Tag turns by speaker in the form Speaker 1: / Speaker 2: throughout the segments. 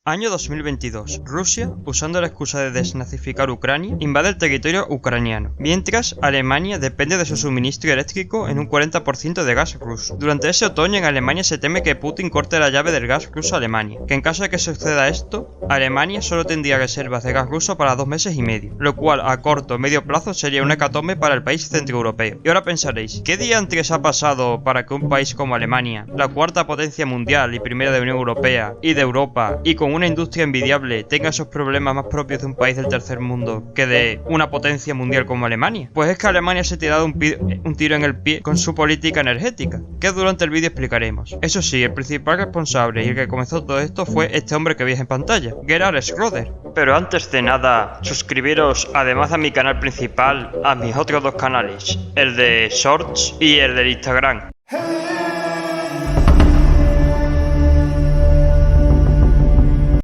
Speaker 1: Año 2022. Rusia, usando la excusa de desnazificar Ucrania, invade el territorio ucraniano, mientras Alemania depende de su suministro eléctrico en un 40% de gas ruso. Durante ese otoño en Alemania se teme que Putin corte la llave del gas ruso a Alemania, que en caso de que suceda esto, Alemania solo tendría reservas de gas ruso para 2 meses y medio, lo cual a corto o medio plazo sería una hecatombe para el país centroeuropeo. Y ahora pensaréis, ¿qué diantres ha pasado para que un país como Alemania, la cuarta potencia mundial y primera de Unión Europea y de Europa, y con una industria envidiable, tenga esos problemas más propios de un país del tercer mundo que de una potencia mundial como Alemania? Pues es que Alemania se ha tirado un tiro en el pie con su política energética, que durante el vídeo explicaremos. Eso sí, el principal responsable y el que comenzó todo esto fue este hombre que veis en pantalla, Gerhard Schröder. Pero antes de nada, suscribiros además a mi canal principal, a mis otros dos canales, el de Shorts y el del Instagram.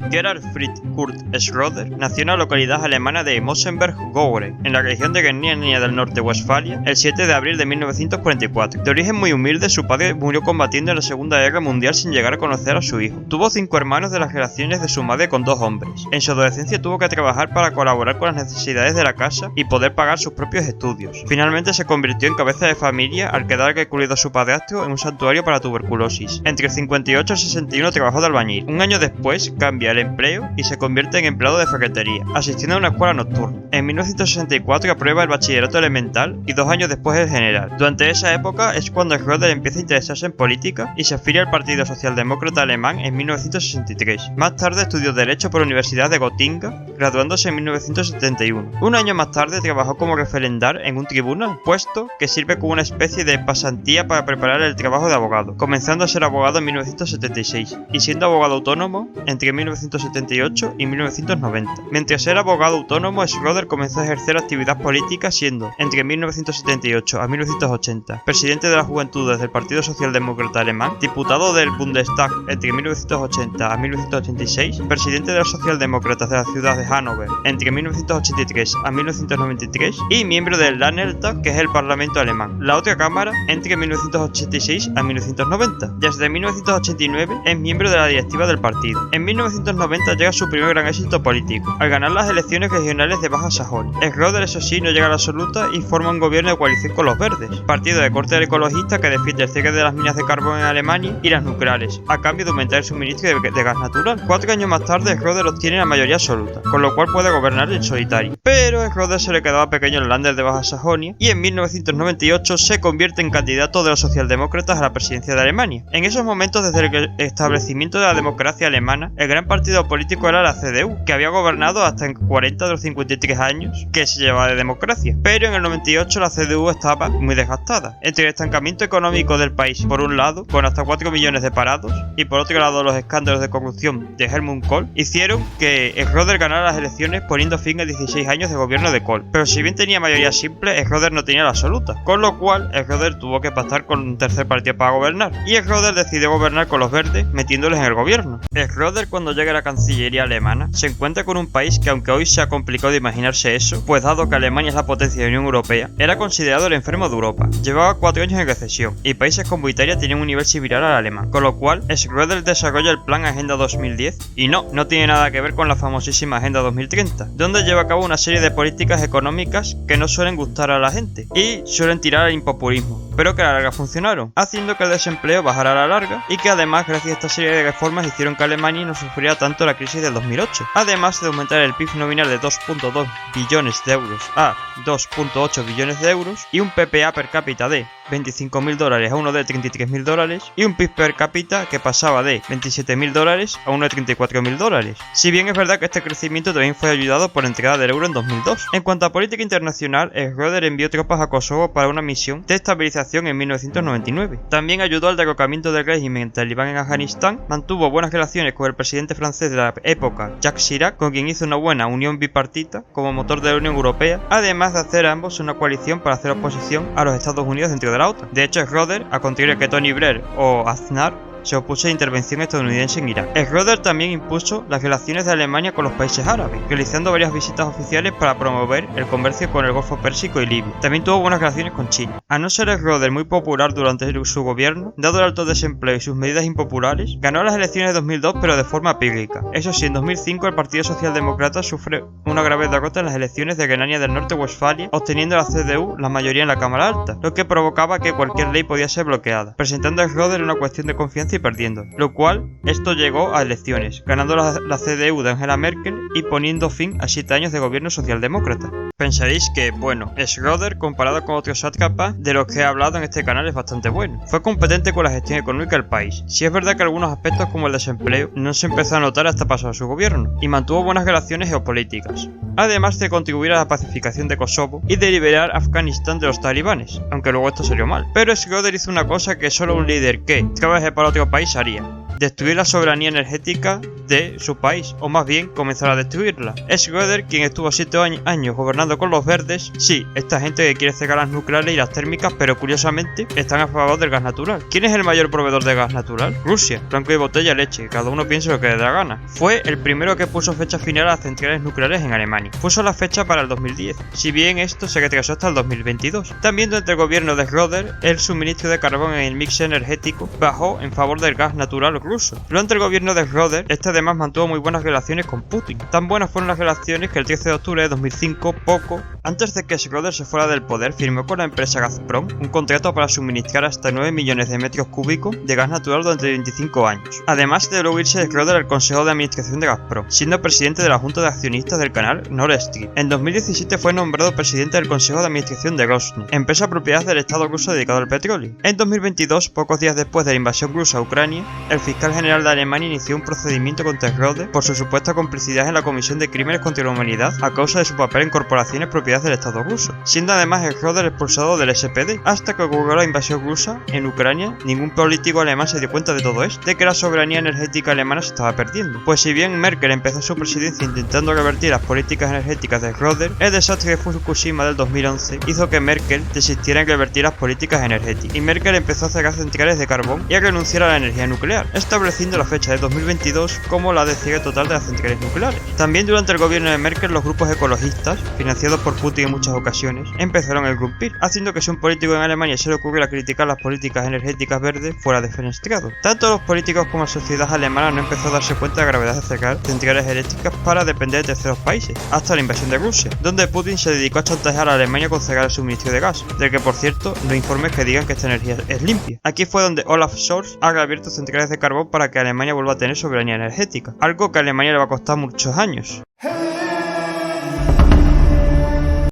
Speaker 1: Gerhard Fritz Kurt Schröder nació en la localidad alemana de Mossenberg-Göhre, en la región de Renania del Norte, Westfalia, el 7 de abril de 1944. De origen muy humilde, su padre murió combatiendo en la Segunda Guerra Mundial sin llegar a conocer a su hijo. Tuvo 5 hermanos de las relaciones de su madre con 2 hombres. En su adolescencia tuvo que trabajar para colaborar con las necesidades de la casa y poder pagar sus propios estudios. Finalmente se convirtió en cabeza de familia al quedar recluido a su padrastro en un santuario para tuberculosis. Entre el 58 y el 61 trabajó de albañil. Un año después cambia el empleo y se convierte en empleado de ferretería, asistiendo a una escuela nocturna. En 1964 aprueba el bachillerato elemental y 2 años después el general. Durante esa época es cuando Schröder empieza a interesarse en política y se afilia al Partido Socialdemócrata Alemán en 1963. Más tarde estudió Derecho por la Universidad de Gotinga, graduándose en 1971. Un año más tarde trabajó como referendar en un tribunal, puesto que sirve como una especie de pasantía para preparar el trabajo de abogado, comenzando a ser abogado en 1976 y siendo abogado autónomo entre 1978 y 1990. Mientras era abogado autónomo, Schröder comenzó a ejercer actividad política siendo, entre 1978 a 1980, presidente de las Juventudes del Partido Socialdemócrata Alemán, diputado del Bundestag entre 1980 a 1986, presidente de los Socialdemócratas de la ciudad de Hannover entre 1983 a 1993 y miembro del Landtag, que es el Parlamento alemán, la otra cámara, entre 1986 a 1990. Desde 1989 es miembro de la directiva del partido. En 1990 llega su primer gran éxito político, al ganar las elecciones regionales de Baja Sajonia. Schröder, eso sí, no llega a la absoluta y forma un gobierno de coalición con los verdes, partido de corte ecologista que defiende el cierre de las minas de carbón en Alemania y las nucleares, a cambio de aumentar el suministro de gas natural. 4 años más tarde, Schröder obtiene la mayoría absoluta, con lo cual puede gobernar en solitario. Pero a Schröder se le quedaba pequeño el Länder de Baja Sajonia y en 1998 se convierte en candidato de los socialdemócratas a la presidencia de Alemania. En esos momentos, desde el establecimiento de la democracia alemana, el gran partido político era la CDU, que había gobernado hasta en 40 de los 53 años que se llevaba de democracia. Pero en el 98 la CDU estaba muy desgastada. Entre el estancamiento económico del país, por un lado, con hasta 4 millones de parados, y por otro lado los escándalos de corrupción de Helmut Kohl, hicieron que Schröder ganara las elecciones poniendo fin a 16 años de gobierno de Kohl. Pero si bien tenía mayoría simple, Schröder no tenía la absoluta, con lo cual Schröder tuvo que pactar con un tercer partido para gobernar, y Schröder decidió gobernar con los verdes metiéndoles en el gobierno. Schröder, cuando llega a la Cancillería alemana, se encuentra con un país que, aunque hoy sea complicado de imaginarse eso, pues dado que Alemania es la potencia de la Unión Europea, era considerado el enfermo de Europa. Llevaba 4 años en recesión, y países como Italia tenían un nivel similar al alemán, con lo cual Schröder desarrolla el plan Agenda 2010, y no tiene nada que ver con la famosísima Agenda 2030, donde lleva a cabo una serie de políticas económicas que no suelen gustar a la gente, y suelen tirar al impopulismo, pero que a la larga funcionaron, haciendo que el desempleo bajara a la larga, y que además, gracias a esta serie de reformas, hicieron que Alemania no sufriera tanto la crisis del 2008, además de aumentar el PIB nominal de 2.2 billones de euros a 2.8 billones de euros y un PPA per cápita de $25.000 a uno de $33.000 y un PIB per cápita que pasaba de $27.000 a uno de $34.000. Si bien es verdad que este crecimiento también fue ayudado por la entrada del euro en 2002. En cuanto a política internacional, Schröder envió tropas a Kosovo para una misión de estabilización en 1999. También ayudó al derrocamiento del régimen talibán en Afganistán, mantuvo buenas relaciones con el presidente francés de la época, Jacques Chirac, con quien hizo una buena unión bipartita como motor de la Unión Europea, además de hacer a ambos una coalición para hacer oposición a los Estados Unidos dentro de la OTAN. De hecho, Schröder, a contrario que Tony Blair o Aznar, se opuso a la intervención estadounidense en Irak. Schröder también impuso las relaciones de Alemania con los países árabes, realizando varias visitas oficiales para promover el comercio con el Golfo Pérsico y Libia. También tuvo buenas relaciones con China. A no ser Schröder muy popular durante su gobierno, dado el alto desempleo y sus medidas impopulares, ganó las elecciones de 2002 pero de forma pírrica. Eso sí, en 2005 el Partido Socialdemócrata sufre una grave derrota en las elecciones de Renania del Norte-Westfalia, obteniendo la CDU la mayoría en la Cámara Alta, lo que provocaba que cualquier ley podía ser bloqueada, presentando a Schröder una cuestión de confianza y perdiendo, lo cual esto llegó a elecciones, ganando la CDU de Angela Merkel y poniendo fin a 7 años de gobierno socialdemócrata. Pensaréis que, bueno, Schröder comparado con otros sátrapas de los que he hablado en este canal es bastante bueno. Fue competente con la gestión económica del país. Si es verdad que algunos aspectos como el desempleo no se empezó a notar hasta pasado su gobierno, y mantuvo buenas relaciones geopolíticas, además de contribuir a la pacificación de Kosovo y de liberar a Afganistán de los talibanes, aunque luego esto salió mal. Pero Schröder hizo una cosa que solo un líder que trabaje para otro país haría: destruir la soberanía energética de su país, o más bien comenzar a destruirla. Schröder, quien estuvo 7 años gobernando con los verdes, sí, esta gente que quiere cegar las nucleares y las térmicas, pero curiosamente están a favor del gas natural. ¿Quién es el mayor proveedor de gas natural? Rusia. Blanco y botella leche, cada uno piensa lo que le da gana. Fue el primero que puso fecha final a las centrales nucleares en Alemania. Puso la fecha para el 2010, si bien esto se retrasó hasta el 2022. También durante el gobierno de Schröder, el suministro de carbón en el mix energético bajó en favor del gas natural ruso. Durante el gobierno de Schröder, este además mantuvo muy buenas relaciones con Putin. Tan buenas fueron las relaciones que el 13 de octubre de 2005, poco antes de que Schröder se fuera del poder, firmó con la empresa Gazprom un contrato para suministrar hasta 9 millones de metros cúbicos de gas natural durante 25 años. Además de luego irse Schröder al Consejo de Administración de Gazprom, siendo presidente de la Junta de Accionistas del canal Nord Stream. En 2017 fue nombrado presidente del Consejo de Administración de Rosneft, empresa propiedad del Estado ruso dedicado al petróleo. En 2022, pocos días después de la invasión rusa a Ucrania, el fiscal general de Alemania inició un procedimiento contra Schröder por su supuesta complicidad en la Comisión de Crímenes contra la Humanidad a causa de su papel en corporaciones propiedad del Estado ruso, siendo además Schröder expulsado del SPD. Hasta que ocurrió la invasión rusa en Ucrania, ningún político alemán se dio cuenta de todo esto, de que la soberanía energética alemana se estaba perdiendo. Pues si bien Merkel empezó su presidencia intentando revertir las políticas energéticas de Schröder, el desastre de Fukushima del 2011 hizo que Merkel desistiera en revertir las políticas energéticas, y Merkel empezó a cerrar centrales de carbón y a renunciar a la energía nuclear, estableciendo la fecha de 2022 como la de cierre total de las centrales nucleares. También durante el gobierno de Merkel, los grupos ecologistas, financiados por Putin en muchas ocasiones, empezaron a irrumpir, haciendo que si un político en Alemania se le ocurriera criticar las políticas energéticas verdes, fuera defenestrado. Tanto los políticos como la sociedad alemana no empezó a darse cuenta de la gravedad de cerrar centrales eléctricas para depender de terceros países, hasta la invasión de Rusia, donde Putin se dedicó a chantajear a Alemania con cerrar el suministro de gas, del que por cierto no hay informes que digan que esta energía es limpia. Aquí fue donde Olaf Scholz ha reabierto centrales de carbón para que Alemania vuelva a tener soberanía energética, algo que a Alemania le va a costar muchos años.